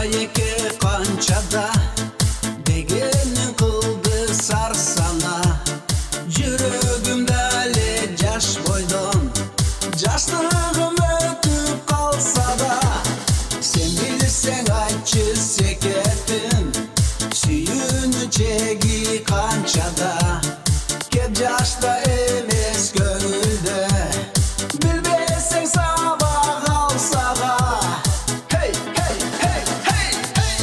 эки канчада дегенин кылды сарсана. Жүрөгүмдө эле жаш бойдон жаштыгым өтүп калса да, сен билсең айтчы секетим, сүйүүнү канчада кеп жашта эмес көңүлдө, билбесең сабак алсага. Hey, hey, hey, hey, hey.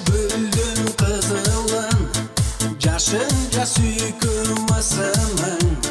Gülün kızılın, yaşınca süyküm ısımın.